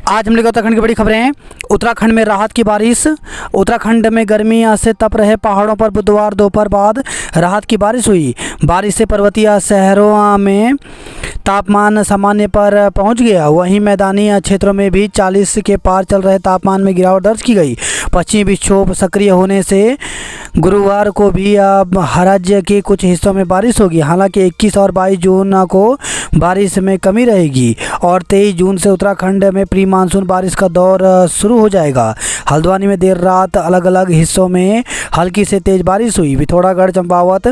आज हम लोग उत्तराखंड की बड़ी खबरें हैं। उत्तराखंड में राहत की बारिश। उत्तराखंड में गर्मी से तप रहे पहाड़ों पर बुधवार दोपहर बाद राहत की बारिश हुई। बारिश से पर्वतीय शहरों में तापमान सामान्य पर पहुंच गया। वहीं मैदानी क्षेत्रों में भी 40 के पार चल रहे तापमान में गिरावट दर्ज की गई। पश्चिमी विक्षोभ सक्रिय होने से गुरुवार को भी राज्य के कुछ हिस्सों में बारिश होगी। हालांकि 21 और 22 जून को बारिश में कमी रहेगी और 23 जून से उत्तराखंड में प्री मानसून बारिश का दौर शुरू हो जाएगा। हल्द्वानी में देर रात अलग अलग हिस्सों में हल्की से तेज बारिश हुई। पिथौरागढ़, चंपावत,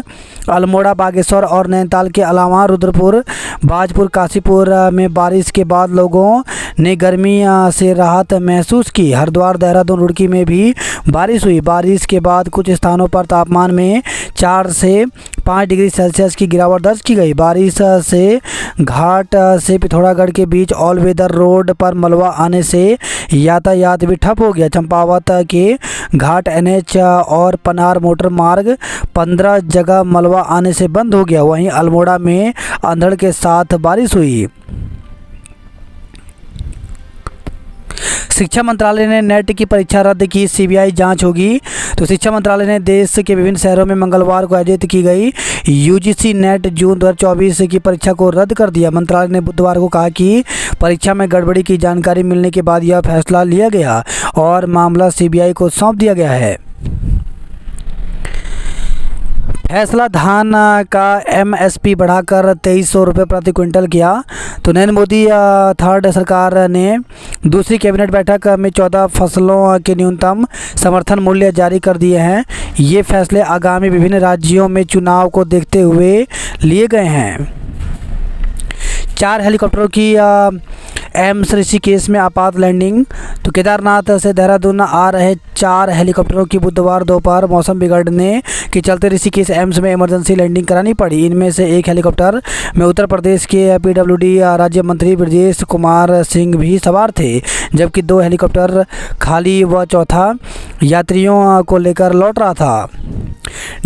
अल्मोड़ा, बागेश्वर और नैनीताल के अलावा रुद्रपुर, बाजपुर, काशीपुर में बारिश के बाद लोगों ने गर्मी से राहत महसूस की। हरिद्वार, देहरादून, रुड़की में भी बारिश हुई। बारिश के बाद कुछ स्थानों पर तापमान में 4 से 5 डिग्री सेल्सियस की गिरावट दर्ज की गई। बारिश से घाट से पिथौरागढ़ के बीच ऑल वेदर रोड पर मलबा आने से यातायात भी ठप हो गया। चंपावत के घाट NH और पनार मोटर मार्ग 15 जगह मलबा आने से बंद हो गया। वहीं अल्मोड़ा में अंधड़ के साथ बारिश हुई। शिक्षा मंत्रालय ने नेट की परीक्षा रद्द की। CBI जांच होगी। तो शिक्षा मंत्रालय ने देश के विभिन्न शहरों में मंगलवार को आयोजित की गई UGC नेट जून 2024 की परीक्षा को रद्द कर दिया। मंत्रालय ने बुधवार को कहा कि परीक्षा में गड़बड़ी की जानकारी मिलने के बाद यह फैसला लिया गया और मामला CBI को सौंप दिया गया है। फैसला धान का MSP बढ़ाकर 2300 रुपये प्रति क्विंटल किया। तो नरेंद्र मोदी थर्ड सरकार ने दूसरी कैबिनेट बैठक में 14 फसलों के न्यूनतम समर्थन मूल्य जारी कर दिए हैं। ये फैसले आगामी विभिन्न राज्यों में चुनाव को देखते हुए लिए गए हैं। 4 हेलीकॉप्टरों की एम्स ऋषिकेश में आपात लैंडिंग। तो केदारनाथ से देहरादून आ रहे 4 हेलीकॉप्टरों की बुधवार दोपहर मौसम बिगड़ने के चलते ऋषिकेश एम्स में इमरजेंसी लैंडिंग करानी पड़ी। इनमें से एक हेलीकॉप्टर में उत्तर प्रदेश के PWD राज्य मंत्री ब्रजेश कुमार सिंह भी सवार थे, जबकि 2 हेलीकॉप्टर खाली व चौथा यात्रियों को लेकर लौट रहा था।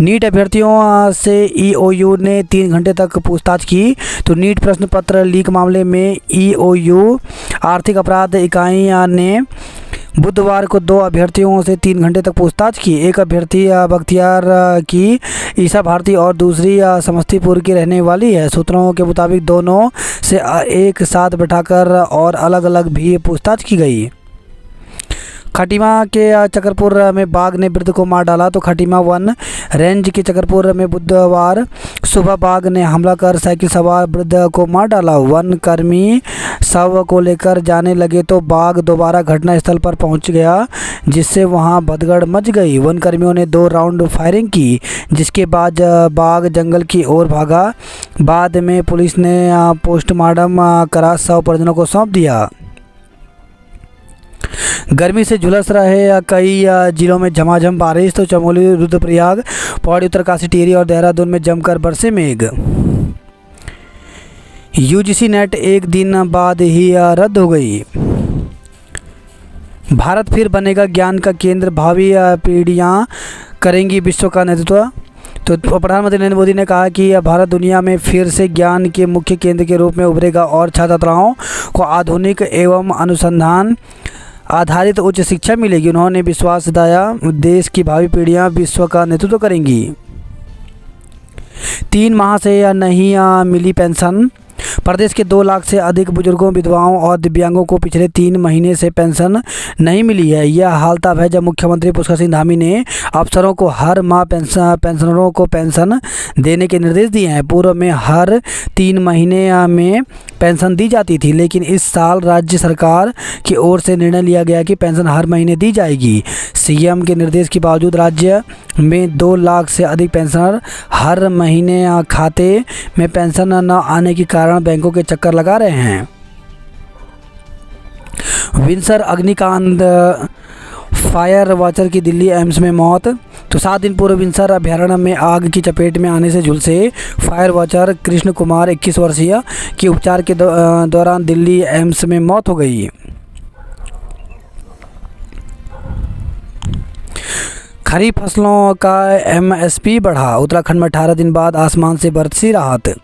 नीट अभ्यर्थियों से EOU ने 3 घंटे तक पूछताछ की। तो नीट प्रश्न पत्र लीक मामले में EOU आर्थिक अपराध इकाई ने बुधवार को 2 अभ्यर्थियों से 3 घंटे तक पूछताछ की। एक अभ्यर्थी बख्तियार की ईसा भारती और दूसरी समस्तीपुर की रहने वाली है। सूत्रों के मुताबिक दोनों से एक साथ बैठाकर और अलग अलग भी पूछताछ की गई। खटीमा के चकरपुर में बाघ ने वृद्ध को मार डाला। तो खटीमा वन रेंज के चकरपुर में बुधवार सुबह बाघ ने हमला कर साइकिल सवार वृद्ध को मार डाला। वन कर्मी शव को लेकर जाने लगे तो बाघ दोबारा घटनास्थल पर पहुंच गया, जिससे वहां भगदड़ मच गई। वन कर्मियों ने 2 राउंड फायरिंग की, जिसके बाद बाघ जंगल की ओर भागा। बाद में पुलिस ने पोस्टमार्टम करा शव परिजनों को सौंप दिया। गर्मी से झुलस रहे कई जिलों में झमाझम बारिश। तो चमोली, रुद्रप्रयाग, पौड़ी, उत्तरकाशी, टिहरी और देहरादून में जमकर बरसे मेघ। UGC नेट एक दिन बाद ही रद्द हो गई। भारत फिर बनेगा ज्ञान का केंद्र, भावी पीढ़ियां करेंगी विश्व का नेतृत्व। तो प्रधानमंत्री नरेंद्र मोदी ने कहा कि भारत दुनिया में फिर से ज्ञान के मुख्य केंद्र के रूप में उभरेगा और छात्र-छात्राओं को आधुनिक एवं अनुसंधान आधारित उच्च शिक्षा मिलेगी। उन्होंने विश्वास जताया देश की भावी पीढ़ियां विश्व का नेतृत्व करेंगी। 3 माह से नहीं मिली पेंशन। प्रदेश के 2 लाख से अधिक बुजुर्गों, विधवाओं और दिव्यांगों को पिछले 3 महीने से पेंशन नहीं मिली है। यह हाल तब है जब मुख्यमंत्री पुष्कर सिंह धामी ने अफसरों को हर माह पेंशनरों को पेंशन देने के निर्देश दिए हैं। पूर्व में हर 3 महीने में पेंशन दी जाती थी, लेकिन इस साल राज्य सरकार की ओर से निर्णय लिया गया कि पेंशन हर महीने दी जाएगी। CM के निर्देश के बावजूद राज्य में 2 लाख से अधिक पेंशनर हर महीने खाते में पेंशन न आने के कारण बैंकों के चक्कर लगा रहे हैं। विंसर अग्निकांड फायर वॉचर की दिल्ली एम्स में मौत। तो 7 दिन पूर्व विंसर अभयारण्य में आग की चपेट में आने से झुलसे फायर वॉचर कृष्ण कुमार 21 वर्षीय की उपचार के दौरान दिल्ली एम्स में मौत हो गई। खरीफ फसलों का MSP बढ़ा। उत्तराखंड में 18 दिन बाद आसमान से बरसी राहत।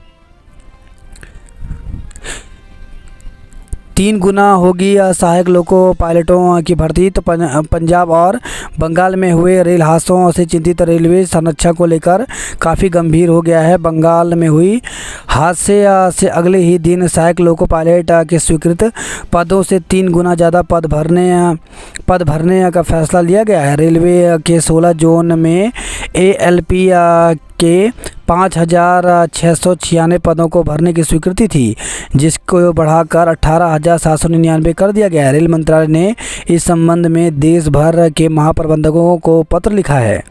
3 गुना होगी सहायक लोको पायलटों की भर्ती। तो पंजाब और बंगाल में हुए रेल हादसों से चिंतित रेलवे संरक्षण को लेकर काफ़ी गंभीर हो गया है। बंगाल में हुई हादसे से अगले ही दिन सहायक लोको पायलट के स्वीकृत पदों से 3 गुना ज़्यादा पद भरने का फैसला लिया गया है। रेलवे के 16 जोन में ALP के 5,696 पदों को भरने की स्वीकृति थी, जिसको बढ़ाकर 18,799 कर दिया गया है। रेल मंत्रालय ने इस संबंध में देश भर के महाप्रबंधकों को पत्र लिखा है।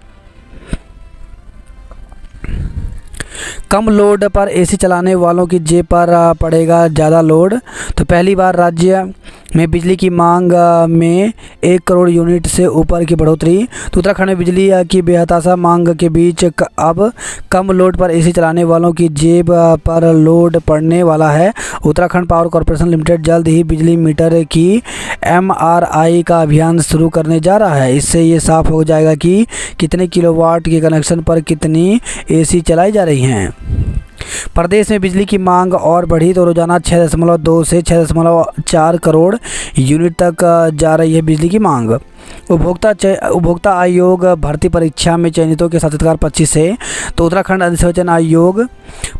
कम लोड पर AC चलाने वालों की जेब पर पड़ेगा ज़्यादा लोड। तो पहली बार राज्य में बिजली की मांग में 1 करोड़ यूनिट से ऊपर की बढ़ोतरी। तो उत्तराखंड में बिजली की बेहताशा मांग के बीच अब कम लोड पर AC चलाने वालों की जेब पर लोड पड़ने वाला है। उत्तराखंड पावर कॉर्पोरेशन लिमिटेड जल्द ही बिजली मीटर की MRI का अभियान शुरू करने जा रहा है। इससे ये साफ हो जाएगा कि कितने किलोवाट के कनेक्शन पर कितनी AC चलाई जा रही हैं। प्रदेश में बिजली की मांग और बढ़ी तो रोजाना 6.2 से 6.4 करोड़ यूनिट तक जा रही है बिजली की मांग। उपभोक्ता आयोग भर्ती परीक्षा में चयनितों के साक्षात्कार 25 से। तो उत्तराखंड अधिसूचना आयोग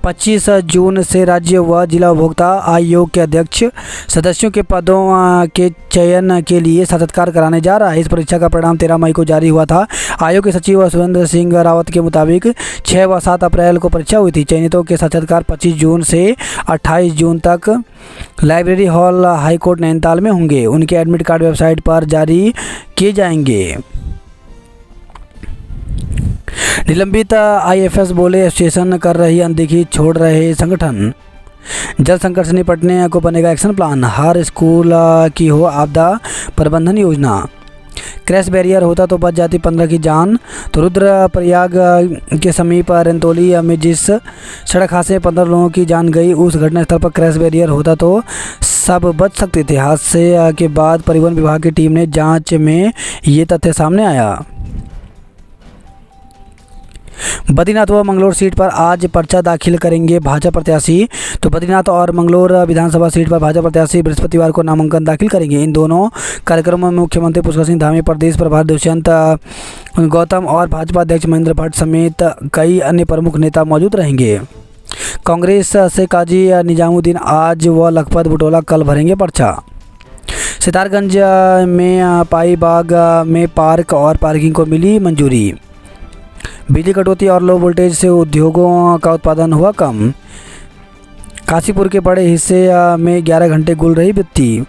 25 जून से राज्य व जिला उपभोक्ता आयोग के अध्यक्ष सदस्यों के पदों के चयन के लिए साक्षात्कार कराने जा रहा है। इस परीक्षा का परिणाम 13 मई को जारी हुआ था। आयोग के सचिव सुरेंद्र सिंह रावत के मुताबिक 6 व 7 अप्रैल को परीक्षा हुई थी। चयनितों के साक्षात्कार 25 जून से 28 जून तक लाइब्रेरी हॉल हाईकोर्ट नैनीताल में होंगे। उनके एडमिट कार्ड वेबसाइट पर जारी किए जाएंगे। निलंबित IFS बोले एसोसिएशन कर रही अनदेखी छोड़ रहे संगठन। जल संकट से निपटने को बनेगा एक्शन प्लान। हर स्कूल की हो आपदा प्रबंधन योजना। क्रैश बैरियर होता तो बच जाती 15 की जान। तो रुद्रप्रयाग के समीप रंतोली में जिस सड़क हादसे में 15 लोगों की जान गई, उस घटनास्थल पर क्रैश बैरियर होता तो सब बच सकते थे। हादसे के बाद परिवहन विभाग की टीम ने जांच में ये तथ्य सामने आया। बद्रीनाथ व मंगलौर सीट पर आज पर्चा दाखिल करेंगे भाजपा प्रत्याशी। तो बद्रीनाथ और मंगलौर विधानसभा सीट पर भाजपा प्रत्याशी बृहस्पतिवार को नामांकन दाखिल करेंगे। इन दोनों कार्यक्रमों में मुख्यमंत्री पुष्कर सिंह धामी, प्रदेश प्रभारी दुष्यंत गौतम और भाजपा अध्यक्ष महेंद्र भट्ट समेत कई अन्य प्रमुख नेता मौजूद रहेंगे। कांग्रेस से काजी निजामुद्दीन आज व लखपत बुटोला कल भरेंगे पर्चा। सितारगंज में पाई बाग में पार्क और पार्किंग को मिली मंजूरी। बिजली कटौती और लो वोल्टेज से उद्योगों का उत्पादन हुआ कम। काशीपुर के बड़े हिस्से में 11 घंटे गुल रही बत्ती।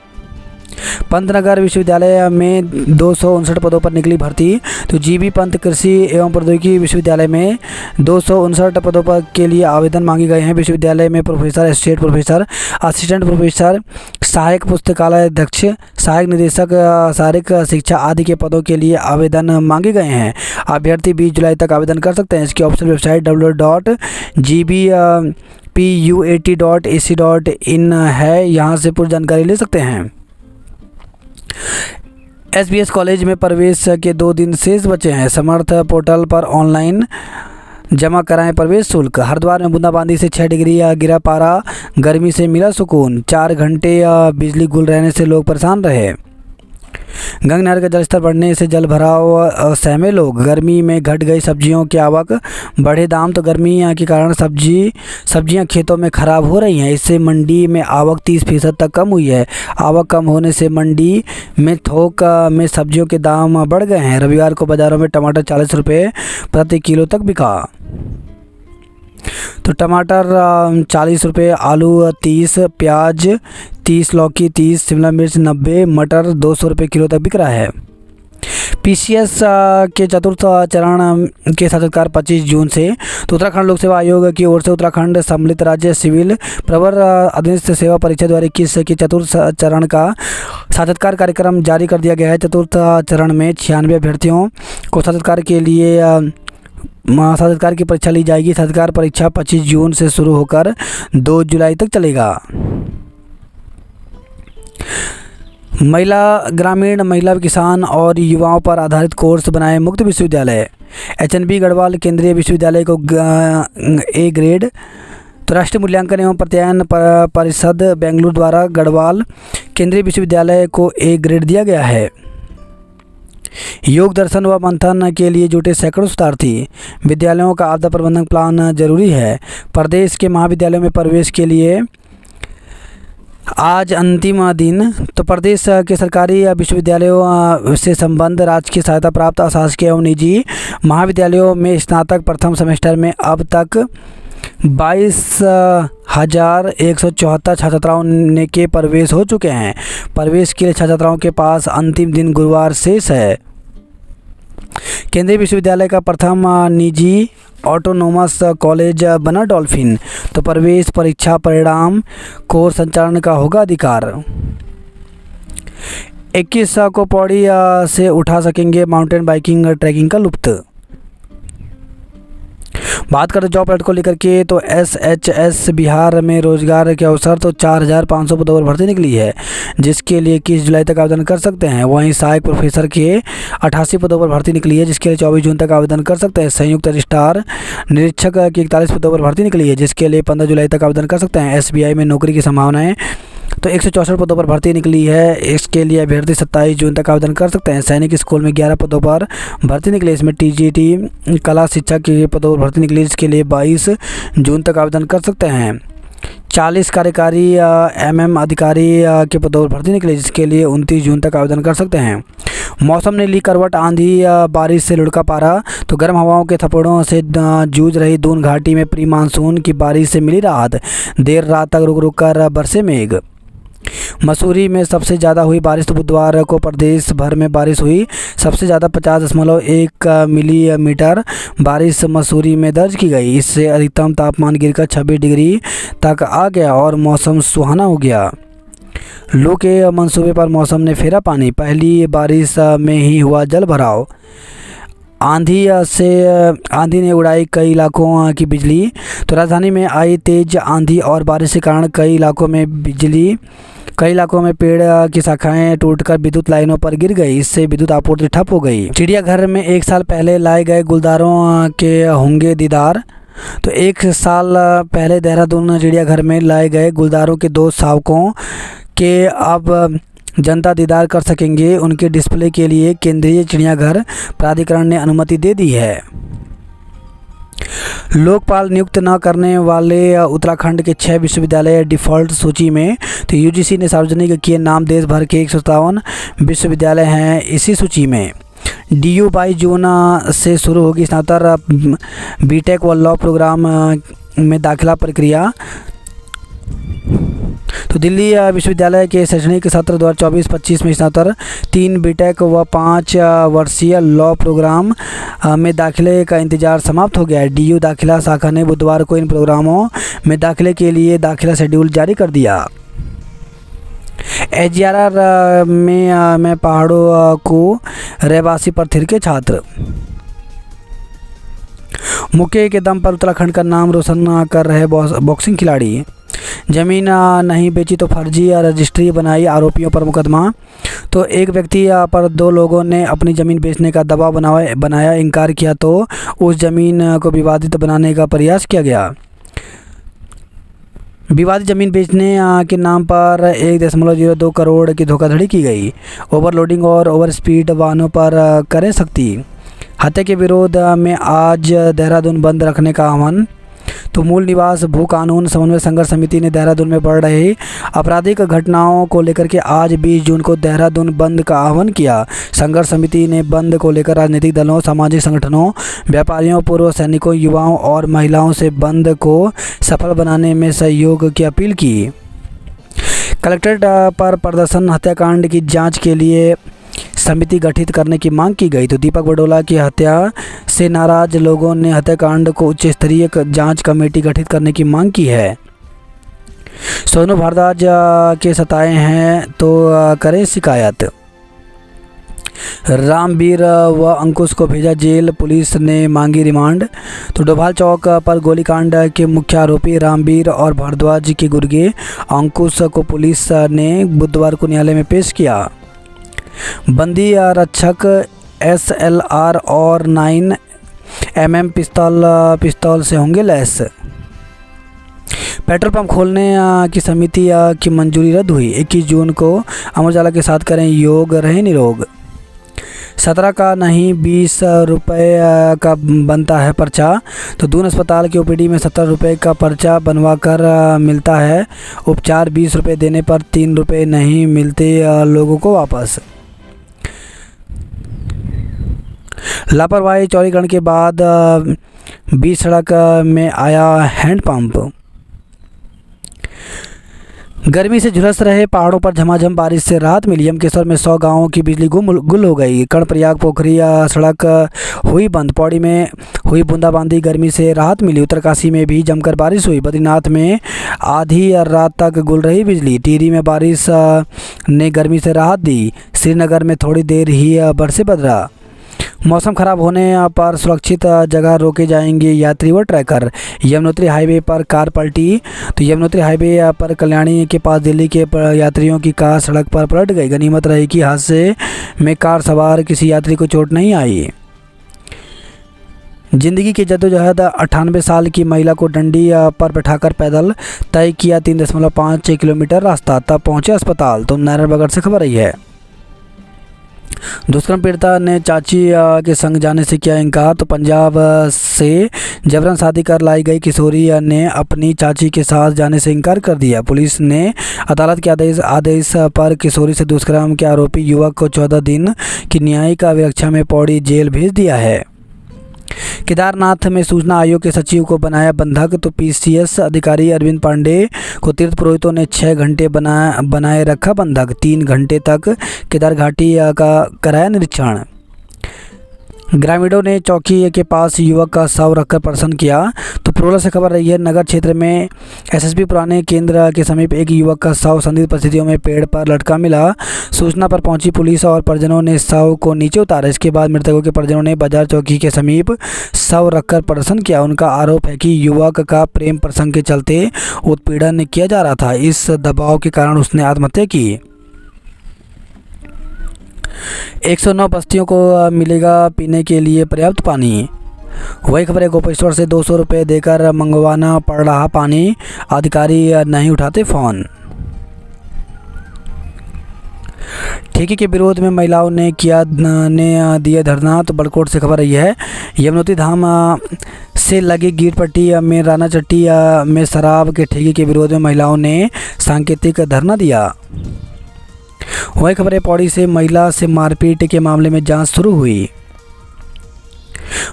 पंतनगर विश्वविद्यालय में 259 पदों पर निकली भर्ती। तो GB पंत कृषि एवं प्रौद्योगिकी विश्वविद्यालय में 259 पदों पर के लिए आवेदन मांगे गए हैं। विश्वविद्यालय में professor, associate professor, assistant professor, सहायक पुस्तकालय अध्यक्ष, सहायक निदेशक, शारीरिक शिक्षा आदि के पदों के लिए आवेदन मांगे गए हैं। अभ्यर्थी 20 जुलाई तक आवेदन कर सकते हैं। इसकी ऑफिशियल वेबसाइट www.gbpuat.ac.in है। यहाँ से पूरी जानकारी ले सकते हैं। SBS कॉलेज में प्रवेश के 2 दिन शेष बचे हैं। समर्थ पोर्टल पर ऑनलाइन जमा कराएं प्रवेश शुल्क। हरिद्वार में बूंदाबांदी से 6 डिग्री गिरा पारा, गर्मी से मिला सुकून। 4 घंटे बिजली गुल रहने से लोग परेशान रहे। गंगा नहर का जलस्तर बढ़ने से जल भराव सहमे लोग। गर्मी में घट गई सब्जियों की आवक, बढ़े दाम। तो गर्मी के कारण सब्जियां खेतों में खराब हो रही हैं। इससे मंडी में आवक 30% तक कम हुई है। आवक कम होने से मंडी में थोक में सब्जियों के दाम बढ़ गए हैं। रविवार को बाज़ारों में टमाटर 40 रुपये प्रति किलो तक बिका। तो टमाटर 40 रुपये, आलू 30, प्याज 30, लौकी 30, शिमला मिर्च 90, मटर 200 रुपये किलो तक बिक रहा है। PCS के चतुर्थ चरण के साक्षात्कार 25 जून से। तो उत्तराखंड लोक सेवा आयोग की ओर से उत्तराखंड सम्मिलित राज्य सिविल प्रवर अधीनस्थ सेवा परीक्षा 2021 के चतुर्थ चरण का साक्षात्कार कार्यक्रम जारी कर दिया गया है। चतुर्थ चरण में 96 अभ्यर्थियों को साक्षात्कार की परीक्षा ली जाएगी। साक्षात्कार परीक्षा 25 जून से शुरू होकर 2 जुलाई तक चलेगा। ग्रामीण महिला, किसान और युवाओं पर आधारित कोर्स बनाए मुक्त विश्वविद्यालय। HNB गढ़वाल केंद्रीय विश्वविद्यालय को A ग्रेड तो राष्ट्रीय मूल्यांकन एवं प्रत्यायन परिषद बेंगलुरु द्वारा गढ़वाल केंद्रीय विश्वविद्यालय को A ग्रेड दिया गया है। योग दर्शन व मंथन के लिए जुटे सैकड़ों शतार्थी। विद्यालयों का आपदा प्रबंधन प्लान जरूरी है। प्रदेश के महाविद्यालयों में प्रवेश के लिए आज अंतिम दिन। तो प्रदेश के सरकारी विश्वविद्यालयों से संबंध राज्य की सहायता प्राप्त अशासकीय एवं निजी महाविद्यालयों में स्नातक प्रथम सेमेस्टर में अब तक 22,174 छात्र छात्राओं ने के प्रवेश हो चुके हैं। प्रवेश के लिए छात्र छात्राओं के पास अंतिम दिन गुरुवार शेष है। केंद्रीय विश्वविद्यालय का प्रथम निजी ऑटोनोमस कॉलेज बना डॉल्फिन। तो प्रवेश परीक्षा परिणाम को संचालन का होगा अधिकार। 21 को पौड़ी से उठा सकेंगे माउंटेन बाइकिंग ट्रैकिंग का लुत्फ। बात करें जॉब अलर्ट को लेकर के, तो SHS बिहार में रोजगार के अवसर तो 4,500 पदों पर भर्ती निकली है, जिसके लिए 21 जुलाई तक आवेदन कर सकते हैं। वहीं सहायक प्रोफेसर के 88 पदों पर भर्ती निकली है, जिसके लिए 24 जून तक आवेदन कर सकते हैं। संयुक्त रजिस्ट्रार निरीक्षक की 41 पदों पर भर्ती निकली है, जिसके लिए 15 जुलाई तक आवेदन कर सकते हैं। SBI में नौकरी की संभावनाएं तो 164 पदों पर भर्ती निकली है, इसके लिए अभ्यर्थी 27 जून तक आवेदन कर सकते हैं। सैनिक स्कूल में 11 पदों पर भर्ती निकली, इसमें TGT कला शिक्षक के पदों पर भर्ती निकली, जिसके लिए 22 जून तक आवेदन कर सकते हैं। 40 कार्यकारी MM अधिकारी के पदों पर भर्ती निकली, जिसके लिए 29 जून तक आवेदन कर सकते हैं। मौसम ने ली करवट, आंधी बारिश से लुढ़का पारा। तो गर्म हवाओं के थपेड़ों से जूझ रही दून घाटी में प्री मानसून की बारिश से मिली राहत। देर रात तक रुक रुक कर बरसे मेघ। मसूरी में सबसे ज़्यादा हुई बारिश। तो बुधवार को प्रदेश भर में बारिश हुई। सबसे ज़्यादा 50.1 मिलीमीटर बारिश मसूरी में दर्ज की गई। इससे अधिकतम तापमान गिरकर 26 डिग्री तक आ गया और मौसम सुहाना हो गया। लू के मंसूबे पर मौसम ने फेरा पानी। पहली बारिश में ही हुआ जल भराव। आंधी ने उड़ाई कई इलाकों की बिजली। तो राजधानी में आई तेज आंधी और बारिश के कारण कई इलाकों में पेड़ की शाखाएं टूटकर विद्युत लाइनों पर गिर गई। इससे विद्युत आपूर्ति ठप हो गई। चिड़ियाघर में 1 साल पहले लाए गए गुलदारों के होंगे दीदार। तो 1 साल पहले देहरादून चिड़ियाघर में लाए गए गुलदारों के 2 शावकों के अब जनता दीदार कर सकेंगे। उनके डिस्प्ले के लिए केंद्रीय चिड़ियाघर प्राधिकरण ने अनुमति दे दी है। लोकपाल नियुक्त न करने वाले उत्तराखंड के 6 विश्वविद्यालय डिफ़ॉल्ट सूची में। तो UGC ने सार्वजनिक किए नाम। देश भर के 157 विश्वविद्यालय हैं इसी सूची में। DU 22 जून से शुरू होगी स्नातक BTech व लॉ प्रोग्राम में दाखिला प्रक्रिया। तो दिल्ली विश्वविद्यालय के शैक्षणिक सत्र 2024-25 में स्नातक 3 BTech व 5 वर्षीय लॉ प्रोग्राम में दाखिले का इंतजार समाप्त हो गया है। DU दाखिला शाखा ने बुधवार को इन प्रोग्रामों में दाखिले के लिए दाखिला शेड्यूल जारी कर दिया। HGRR में पहाड़ों को रहवासी पर थिरके छात्र। मुक्के के दम पर उत्तराखंड का नाम रोशन कर रहे बॉक्सिंग खिलाड़ी। ज़मीन नहीं बेची तो फर्जी रजिस्ट्री बनाई, आरोपियों पर मुकदमा। तो एक व्यक्ति पर 2 लोगों ने अपनी ज़मीन बेचने का दबाव बनाया, इनकार किया तो उस ज़मीन को विवादित बनाने का प्रयास किया गया। विवादित ज़मीन बेचने के नाम पर 1.02 करोड़ की धोखाधड़ी की गई। ओवरलोडिंग और ओवर स्पीड वाहनों पर करें सख्ती। हत्या के विरोध में आज देहरादून बंद रखने का आह्वान। तो मूल निवास भू कानून समन्वय संघर्ष समिति ने देहरादून में बढ़ रही आपराधिक घटनाओं को लेकर के आज 20 जून को देहरादून बंद का आह्वान किया। संघर्ष समिति ने बंद को लेकर राजनीतिक दलों, सामाजिक संगठनों, व्यापारियों, पूर्व सैनिकों, युवाओं और महिलाओं से बंद को सफल बनाने में सहयोग की अपील की। कलेक्ट्रेट पर प्रदर्शन, हत्याकांड की जाँच के लिए समिति गठित करने की मांग की गई। तो दीपक बडोला की हत्या से नाराज लोगों ने हत्याकांड को उच्च स्तरीय जांच कमेटी गठित करने की मांग की है। सोनू भारद्वाज के सताए हैं तो करें शिकायत। रामवीर व अंकुश को भेजा जेल, पुलिस ने मांगी रिमांड। तो डोभाल चौक पर गोलीकांड के मुख्य आरोपी रामवीर और भारद्वाज के गुर्गे अंकुश को पुलिस ने बुधवार को न्यायालय में पेश किया। बंदी रक्षक SLR और 9mm पिस्तौल से होंगे लैस। पेट्रोल पंप खोलने की समिति की मंजूरी रद्द हुई। 21 जून को अमर उजाला के साथ करें योग, रहे निरोग। 17 का नहीं 20 रुपये का बनता है पर्चा, तो दून अस्पताल के ओपीडी में 17 रुपये का पर्चा बनवा कर मिलता है उपचार। 20 रुपये देने पर 3 रुपये नहीं मिलते लोगों को वापस। लापरवाही चौड़ीकरण के बाद बीच सड़क में आया हैंडपंप। गर्मी से झुलस रहे पहाड़ों पर झमाझम बारिश से राहत मिली। यमकेश्वर में 100 गांवों की बिजली गुल हो गई। कर्णप्रयाग पोखरी सड़क हुई बंद। पौड़ी में हुई बूंदाबांदी, गर्मी से राहत मिली। उत्तरकाशी में भी जमकर बारिश हुई। बद्रीनाथ में आधी रात तक गुल रही बिजली। टिहरी में बारिश ने गर्मी से राहत दी। श्रीनगर में थोड़ी देर ही बरसे बदरा। मौसम खराब होने पर सुरक्षित जगह रोके जाएंगे यात्री व ट्रैकर। यमुनोत्री हाईवे पर कार पलटी, तो यमुनोत्री हाईवे पर कल्याणी के पास दिल्ली के यात्रियों की कार सड़क पर पलट गई। गनीमत रही कि हादसे में कार सवार किसी यात्री को चोट नहीं आई। जिंदगी की जद्दोजहद, 98 साल की महिला को डंडी पर बैठाकर पैदल तय किया 3.5 किलोमीटर रास्ता, तब पहुंचे अस्पताल। तो नारायणबगड़ से खबर आई है। दुष्कर्म पीड़िता ने चाची के संग जाने से किया इनकार, तो पंजाब से जबरन शादी कर लाई गई किशोरी ने अपनी चाची के साथ जाने से इनकार कर दिया। पुलिस ने अदालत के आदेश पर किशोरी से दुष्कर्म के आरोपी युवक को 14 दिन की न्यायिक अभिरक्षा में पौड़ी जेल भेज दिया है। केदारनाथ में सूचना आयोग के सचिव को बनाया बंधक, तो पीसीएस अधिकारी अरविंद पांडे को तीर्थ पुरोहितों ने 6 घंटे बनाए रखा बंधक। 3 घंटे तक केदार घाटी का कराया निरीक्षण। ग्रामीणों ने चौकी के पास युवक का शव रखकर प्रदर्शन किया। तो प्रोला से खबर रही है। नगर क्षेत्र में एसएसबी पुराने केंद्र के समीप एक युवक का शव संदिग्ध परिस्थितियों में पेड़ पर लटका मिला। सूचना पर पहुंची पुलिस और परिजनों ने शव को नीचे उतारा। इसके बाद मृतकों के परिजनों ने बाजार चौकी के समीप शव रखकर प्रदर्शन किया। उनका आरोप है कि युवक का प्रेम प्रसंग के चलते उत्पीड़न किया जा रहा था। इस दबाव के कारण उसने आत्महत्या की। 109 बस्तियों को मिलेगा पीने के लिए पर्याप्त पानी। वही खबर है। गोपेश्वर से 200 रुपये देकर मंगवाना पड़ रहा पानी, अधिकारी नहीं उठाते फ़ोन। ठेके के विरोध में महिलाओं ने दिया धरना, तो बड़कोट से खबर रही है। यमुनोत्री धाम से लगी गीट पट्टी में राना चट्टी में शराब के ठेके के विरोध में महिलाओं ने सांकेतिक धरना दिया। वही खबर है। पौड़ी से महिला से मारपीट के मामले में जांच शुरू हुई।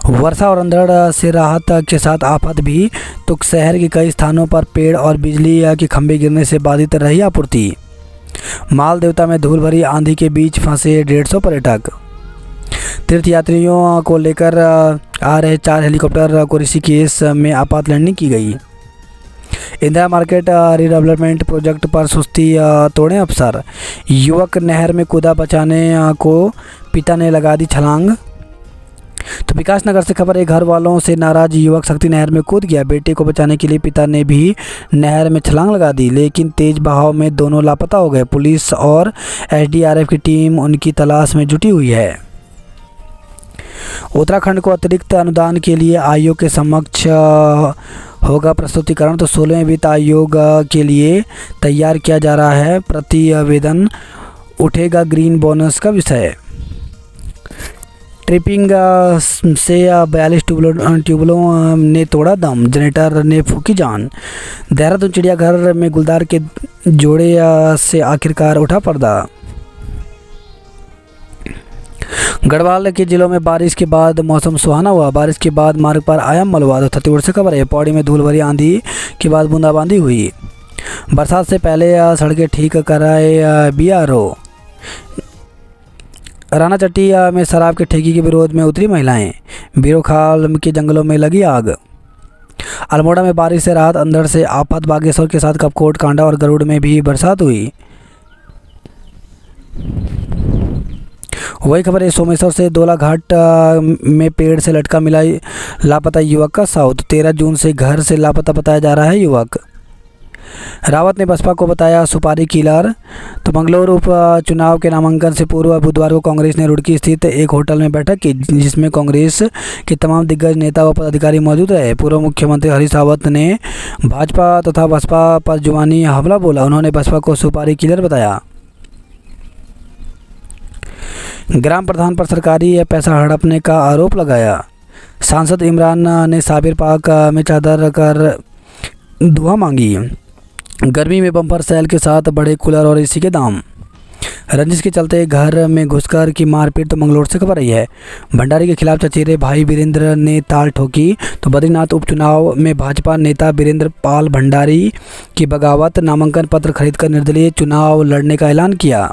वर्षा और अंधड़ से राहत के साथ आफत भी, तो शहर के कई स्थानों पर पेड़ और बिजली के खंभे गिरने से बाधित रही आपूर्ति। माल देवता में धूल भरी आंधी के बीच फंसे 150 पर्यटक। तीर्थ यात्रियों को लेकर आ रहे 4 हेलीकॉप्टर को ऋषिकेश में आपात लैंडिंग की गई। इंदिरा मार्केट रीडेवलपमेंट प्रोजेक्ट पर सुस्ती तोड़े अफसर। युवक नहर में कूदा, बचाने को पिता ने लगा दी छलांग। तो विकास नगर से खबर है। घर वालों से नाराज युवक शक्ति नहर में कूद गया। बेटे को बचाने के लिए पिता ने भी नहर में छलांग लगा दी, लेकिन तेज बहाव में दोनों लापता हो गए। पुलिस और एसडीआरएफ की टीम उनकी तलाश में जुटी हुई है। उत्तराखंड को अतिरिक्त अनुदान के लिए आयोग के समक्ष होगा प्रस्तुतिकरण, तो 16वें वित्त आयोग के लिए तैयार किया जा रहा है प्रतिवेदन। उठेगा ग्रीन बोनस का विषय। ट्रिपिंग से 42 ट्यूबलों ने तोड़ा दम, जनरेटर ने फूकी जान। देहरादून चिड़ियाघर में गुलदार के जोड़े से आखिरकार उठा पर्दा। गढ़वाल के जिलों में बारिश के बाद मौसम सुहाना हुआ। बारिश के बाद मार्ग पर आया मलबा। तो छत्तीसगढ़ से खबर है। पौड़ी में धूल भरी आंधी के बाद बूंदाबांदी हुई। बरसात से पहले सड़कें ठीक कराए बीआरओ। राना चट्टी में शराब के ठेके के विरोध में उतरी महिलाएं। बीरोखाल के जंगलों में लगी आग। अल्मोड़ा में बारिश से राहत, अंधड़ से आफत। बागेश्वर के साथ कपकोट, कांडा और गरुड़ में भी बरसात हुई। वही खबर है। सोमेश्वर से दोला घाट में पेड़ से लटका मिला लापता युवक का शव। 13 जून से घर से लापता बताया जा रहा है युवक। रावत ने बसपा को बताया सुपारी किलर। तो मंगलौर उप चुनाव के नामांकन से पूर्व बुधवार को कांग्रेस ने रुड़की स्थित एक होटल में बैठक की, जिसमें कांग्रेस के तमाम दिग्गज नेता व पदाधिकारी मौजूद रहे। पूर्व मुख्यमंत्री हरीश रावत ने भाजपा तथा बसपा पर जुबानी हमला बोला। उन्होंने बसपा को सुपारी किलर बताया। ग्राम प्रधान पर सरकारी पैसा हड़पने का आरोप लगाया। सांसद इमरान ने साबिर पार्क में चादर कर दुआ मांगी। गर्मी में बम्पर सेल के साथ बढ़े कूलर और एसी के दाम। रंजिश के चलते घर में घुसकर की मारपीट तो मंगलौर से खबर आई है। भंडारी के खिलाफ चचेरे भाई वीरेंद्र ने ताल ठोकी। तो बद्रीनाथ उपचुनाव में भाजपा नेता वीरेंद्र पाल भंडारी की बगावत, नामांकन पत्र खरीदकर निर्दलीय चुनाव लड़ने का ऐलान किया।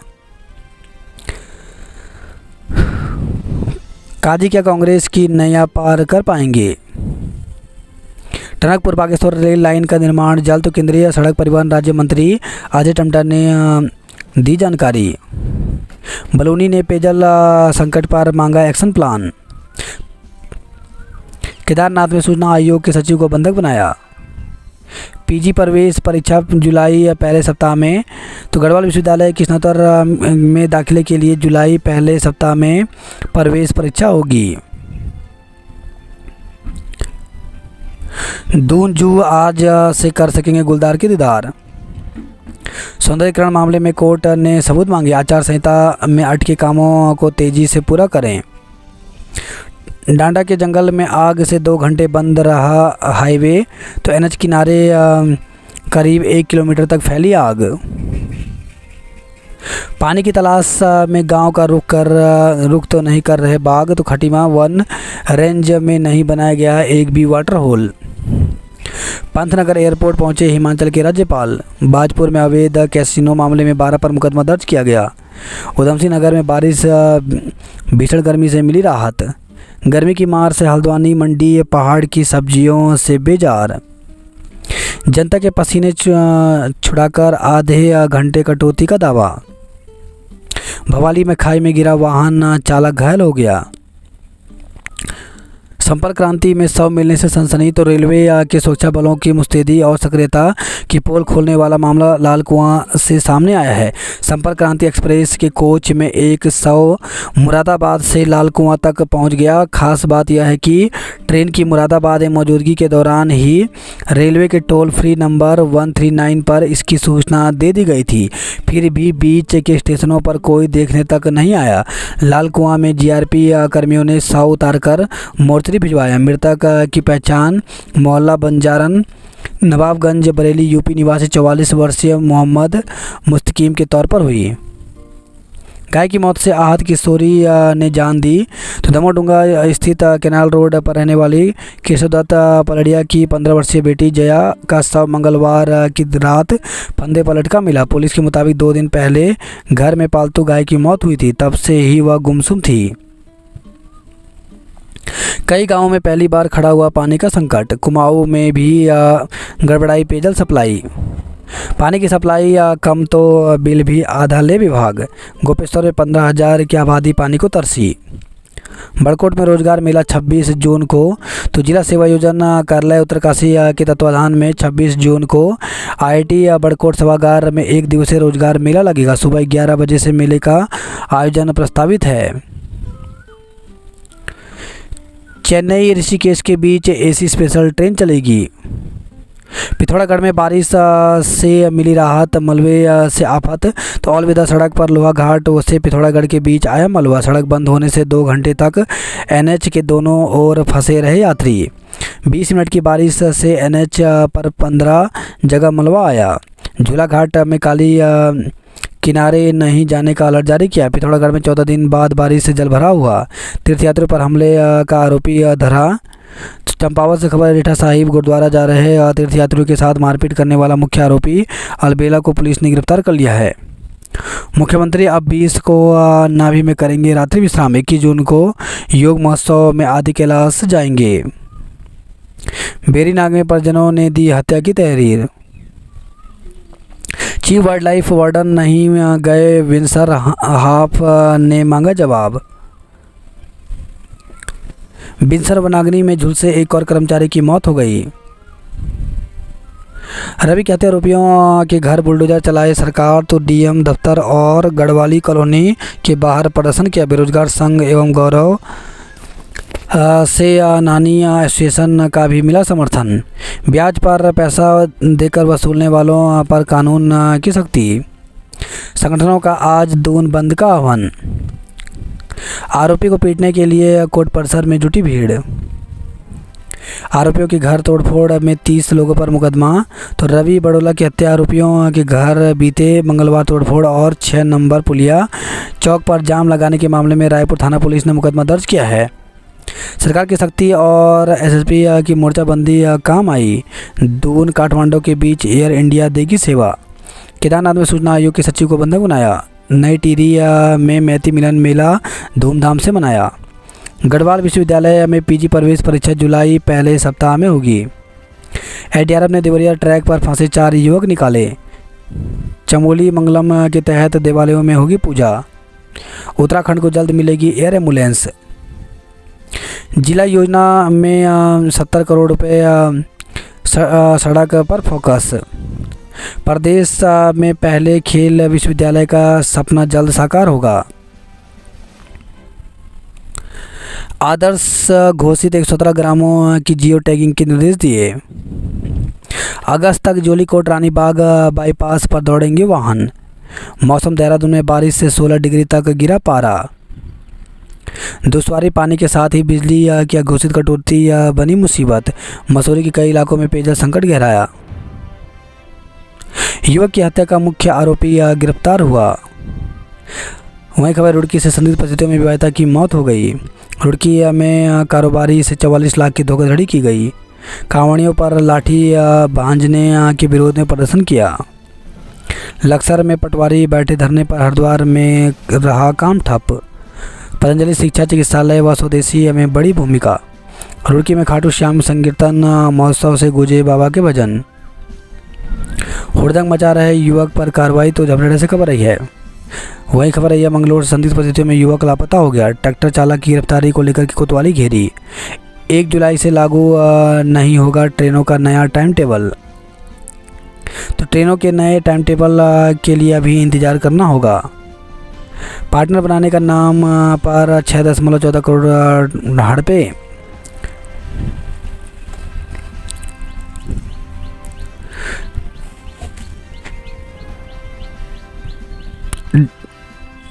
काजी क्या कांग्रेस की नैया पार कर पाएंगे। टनकपुर बागेश्वर रेल लाइन का निर्माण जल्द। तो केंद्रीय सड़क परिवहन राज्य मंत्री अजय टमटा ने दी जानकारी। बलूनी ने पेयजल संकट पर मांगा एक्शन प्लान। केदारनाथ में सूचना आयोग के सचिव को बंधक बनाया। पीजी प्रवेश परीक्षा जुलाई पहले सप्ताह में। तो गढ़वाल विश्वविद्यालय की स्नातक में दाखिले के लिए जुलाई पहले सप्ताह में प्रवेश परीक्षा होगी। दून जू आज से कर सकेंगे गुलदार के दीदार। सौंदर्यीकरण मामले में कोर्ट ने सबूत मांगे। आचार संहिता में अटके कामों को तेजी से पूरा करें। डांडा के जंगल में आग से 2 घंटे बंद रहा हाईवे। तो एनएच किनारे करीब 1 किलोमीटर तक फैली आग। पानी की तलाश में गांव का रुख तो नहीं कर रहे बाघ। तो खटीमा वन रेंज में नहीं बनाया गया एक भी वाटर होल। पंतनगर एयरपोर्ट पहुंचे हिमाचल के राज्यपाल। बाजपुर में अवैध कैसीनो मामले में 12 पर मुकदमा दर्ज किया गया। उधम सिंह नगर में बारिश भीषण गर्मी से मिली राहत। गर्मी की मार से हल्द्वानी मंडी पहाड़ की सब्जियों से बेजार। जनता के पसीने छुड़ाकर आधे घंटे कटौती का दावा। भवाली में खाई में गिरा वाहन चालक घायल हो गया। संपर्क क्रांति में शव मिलने से सनसनी। तो रेलवे के सुरक्षा बलों की मुस्तैदी और सक्रियता की पोल खोलने वाला मामला लाल कुआं से सामने आया है। संपर्क क्रांति एक्सप्रेस के कोच में एक शव मुरादाबाद से लाल कुआं तक पहुंच गया। खास बात यह है कि ट्रेन की मुरादाबाद में मौजूदगी के दौरान ही रेलवे के टोल फ्री नंबर 139 पर इसकी सूचना दे दी गई थी। फिर भी बीच के स्टेशनों पर कोई देखने तक नहीं आया। लाल कुआं में जीआरपी कर्मियों ने शव उतारकर मोर्चरी भिजवाया। मृतक की पहचान मोहल्ला बंजारन नवाबगंज बरेली यूपी निवासी 44 वर्षीय मोहम्मद मुस्तकीम के तौर पर हुई। गाय की मौत से आहत किशोरी ने जान दी। तो दमोडुंगा स्थित कैनाल रोड पर रहने वाली केशवदत्त पलड़िया की 15 वर्षीय बेटी जया का शव मंगलवार की रात फंदे पर लटका मिला। पुलिस के मुताबिक 2 दिन पहले घर में पालतू गाय की मौत हुई थी। तब से ही वह गुमसुम थी। कई गांवों में पहली बार खड़ा हुआ पानी का संकट। कुमाऊं में भी गड़बड़ाई पेयजल सप्लाई। पानी की सप्लाई कम तो बिल भी आधा ले विभाग। गोपेश्वर में 15,000 की आबादी पानी को तरसी। बड़कोट में रोजगार मेला 26 जून को। तो जिला सेवा योजना कार्यालय उत्तरकाशी के तत्वाधान में 26 जून को आईआईटी बड़कोट सभागार में 1 दिवसीय रोजगार मेला लगेगा। सुबह 11 बजे से मेले का आयोजन प्रस्तावित है। चेन्नई ऋषिकेश के बीच एसी स्पेशल ट्रेन चलेगी। पिथौरागढ़ में बारिश से मिली राहत, मलबे से आफत। तो अलविदा सड़क पर लोहा घाट से पिथौरागढ़ के बीच आया मलबा। सड़क बंद होने से 2 घंटे तक एनएच के दोनों ओर फंसे रहे यात्री। 20 मिनट की बारिश से एनएच पर 15 जगह मलबा आया। झूला घाट में काली किनारे नहीं जाने का अलर्ट जारी किया। पिथौरागढ़ में 14 दिन बाद बारिश से जलभराव हुआ। तीर्थयात्रियों पर हमले का आरोपी धरा। चंपावत से खबर, रीठा साहिब गुरुद्वारा जा रहे तीर्थयात्रियों के साथ मारपीट करने वाला मुख्य आरोपी अलबेला को पुलिस ने गिरफ्तार कर लिया है। मुख्यमंत्री अब 20 को नाभि में करेंगे रात्रि विश्राम। 21 जून को योग महोत्सव में आदि कैलाश जाएंगे। बेरी नाग में परिजनों ने दी हत्या की तहरीर। चीफ वाइल्ड लाइफ वार्डन नहीं गए, विंसर हाफ ने मांगा जवाब। बिनसर वनाग्नि में झुलसे एक और कर्मचारी की मौत हो गई। रवि कहते आरोपियों के घर बुलडोजर चलाए सरकार तो डीएम दफ्तर और गढ़वाली कॉलोनी के बाहर प्रदर्शन किया। बेरोजगार संघ एवं गौरव से नानी एसोसिएशन का भी मिला समर्थन। ब्याज पर पैसा देकर वसूलने वालों पर कानून की सख्ती। संगठनों का आज दून बंद का आह्वान। आरोपी को पीटने के लिए कोर्ट परिसर में जुटी भीड़। आरोपियों के घर तोड़फोड़ में 30 लोगों पर मुकदमा। तो रवि बड़ोला के हत्या आरोपियों के घर बीते मंगलवार तोड़फोड़ और 6 नंबर पुलिया चौक पर जाम लगाने के मामले में रायपुर थाना पुलिस ने मुकदमा दर्ज किया है। सरकार की सख्ती और एसएसपी की मोर्चाबंदी काम आई। दून काठमांडू के बीच एयर इंडिया देगी सेवा। केदारनाथ में सूचना आयोग के सचिव को बंधक बनाया। नई टिहरी में मैती मिलन मेला धूमधाम से मनाया। गढ़वाल विश्वविद्यालय में पीजी प्रवेश परीक्षा जुलाई पहले सप्ताह में होगी। एडीआरएफ ने देवरिया ट्रैक पर फंसे 4 युवक निकाले। चमोली मंगलम के तहत देवालयों में होगी पूजा। उत्तराखंड को जल्द मिलेगी एयर एम्बुलेंस। जिला योजना में 70 करोड़ रुपए सड़क पर फोकस। प्रदेश में पहले खेल विश्वविद्यालय का सपना जल्द साकार होगा। आदर्श घोषित 117 ग्रामों की जियो टैगिंग के निर्देश दिए। अगस्त तक जोलीकोट रानीबाग बाईपास पर दौड़ेंगे वाहन। मौसम देहरादून में बारिश से 16 डिग्री तक गिरा पारा। दुश्वारी पानी के साथ ही बिजली की घोषित कटौती बनी मुसीबत। मसूरी के कई इलाकों में पेयजल संकट गहराया। युवक की हत्या का मुख्य आरोपी गिरफ्तार हुआ। वहीं खबर रुड़की से संदिग्ध परिस्थितियों में विवाहिता की मौत हो गई। रुड़की में कारोबारी से 44 लाख की धोखाधड़ी की गई। कांवड़ियों पर लाठी भांजने के विरोध में प्रदर्शन किया। लक्सर में पटवारी बैठे धरने पर हरिद्वार में रहा काम ठप। पतंजलि शिक्षा चिकित्सालय व स्वदेशी में बड़ी भूमिका। रुड़की में खाटू श्याम संकीर्तन महोत्सव से गूंजे बाबा के भजन। हुड़दंग मचा रहे युवक पर कार्रवाई तो झबरेड़े से खबर रही है। वही खबर रही है मंगलोर संदिग्ध परिस्थितियों में युवक लापता हो गया। ट्रैक्टर चालक की गिरफ्तारी को लेकर की कोतवाली घेरी। 1 जुलाई से लागू नहीं होगा ट्रेनों का नया टाइम टेबल। तो ट्रेनों के नए टाइम टेबल के लिए अभी इंतजार करना होगा। पार्टनर बनाने का नाम पर 6.14 करोड़ हड़पे।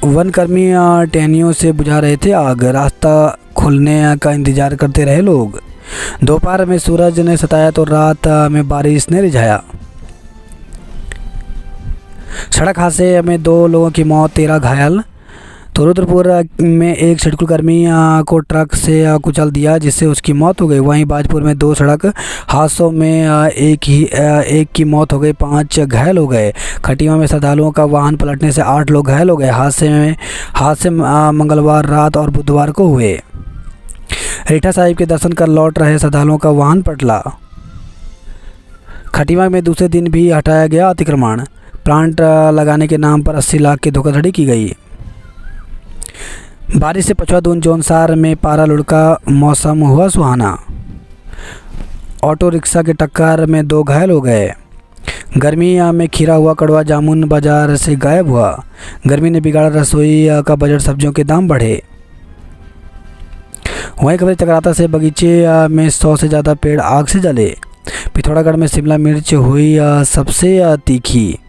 वनकर्मी टहनियों से बुझा रहे थे आग। रास्ता खुलने का इंतजार करते रहे लोग। दोपहर में सूरज ने सताया तो रात में बारिश ने रिझाया। सड़क हादसे में 2 लोगों की मौत, 13 घायल। तो रुद्रपुर में एक सड़क कर्मी को ट्रक से कुचल दिया जिससे उसकी मौत हो गई। वहीं बाजपुर में 2 सड़क हादसों में एक की मौत हो गई, 5 घायल हो गए। खटीमा में श्रद्धालुओं का वाहन पलटने से 8 लोग घायल हो गए। हादसे मंगलवार रात और बुधवार को हुए। रीठा साहिब के दर्शन कर लौट रहे श्रद्धालुओं का वाहन पलटा। खटीमा में दूसरे दिन भी हटाया गया अतिक्रमण। प्लांट लगाने के नाम पर 80 लाख की धोखाधड़ी की गई। बारिश से पछुआ दून जौनसार में पारा लुढ़का, मौसम हुआ सुहाना। ऑटो रिक्शा की टक्कर में 2 घायल हो गए। गर्मी में खीरा हुआ कड़वा जामुन बाजार से गायब हुआ। गर्मी ने बिगाड़ा रसोई का बजट, सब्जियों के दाम बढ़े। वहीं खबर चक्राता से बगीचे में 100 से ज़्यादा पेड़ आग से जले। पिथौरागढ़ में शिमला मिर्च हुई सबसे तीखी।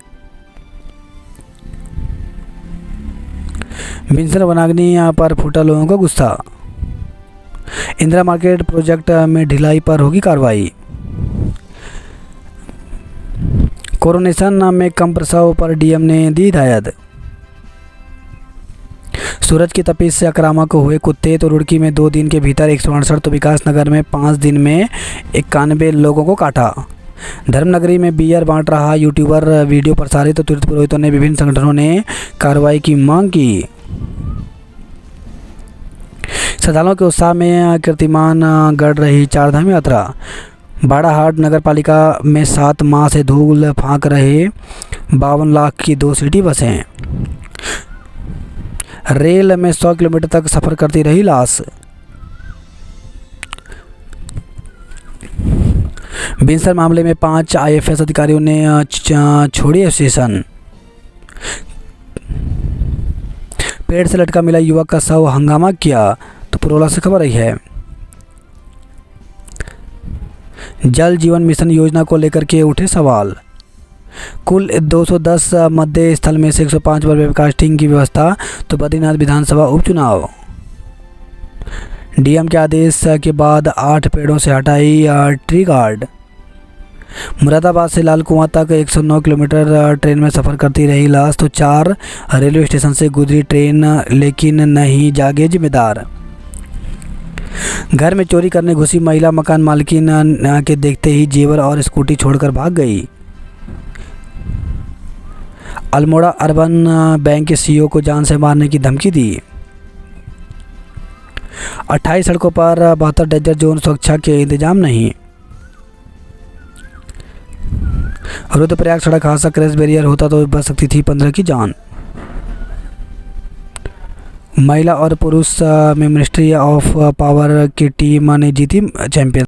बिंसन वनाग्नि पर फूटा लोगों का गुस्सा। इंदिरा मार्केट प्रोजेक्ट में ढिलाई पर होगी कार्रवाई। कोरोनेशन में कम प्रसव पर डीएम ने दी हिदायत। सूरज की तपिश से आक्रामक हुए कुत्ते। तो रुड़की में 2 दिन के भीतर 168, तो विकास नगर में 5 दिन में 91 लोगों को काटा। धर्मनगरी में बियर बांट रहा यूट्यूबर वीडियो प्रसारित। तो तीर्थ पुरोहितों ने विभिन्न संगठनों ने कार्रवाई की मांग की। श्रद्धालुओं के उत्साह में कीर्तिमान गढ़ रही चारधाम यात्रा। बाड़ाहाट नगर पालिका में 7 माह से धूल फांक रहे 52 लाख की 2 सिटी बसें। रेल में 100 किलोमीटर तक सफ़र करती रही लाश। बिनसर मामले में 5 IFS अधिकारियों ने छोड़ी एसोसिएशन। पेड़ से लटका मिला युवक का शव, हंगामा किया, तो पुरोला से खबर आई है। जल जीवन मिशन योजना को लेकर के उठे सवाल। कुल 210 मतदेय स्थल में से 105 पर वेबकास्टिंग की व्यवस्था, तो बद्रीनाथ विधानसभा उपचुनाव। डीएम के आदेश के बाद 8 पेड़ों से हटाई ट्री गार्ड। मुरादाबाद से लाल कुआं तक 109 किलोमीटर ट्रेन में सफ़र करती रही लाश, तो 4 रेलवे स्टेशन से गुजरी ट्रेन, लेकिन नहीं जागे जिम्मेदार। घर में चोरी करने घुसी महिला मकान मालकिन के देखते ही जेवर और स्कूटी छोड़कर भाग गई। अल्मोड़ा अर्बन बैंक के CEO को जान से मारने की धमकी दी। 28 सड़कों पर 72 डेंजर जोन, सुरक्षा के इंतजाम नहीं। रुद्रप्रयाग सड़क हादसा, क्रैश बैरियर होता तो बच सकती थी 15 की जान। महिला और पुरुष में मिनिस्ट्री ऑफ पावर की टीम ने जीती चैंपियन।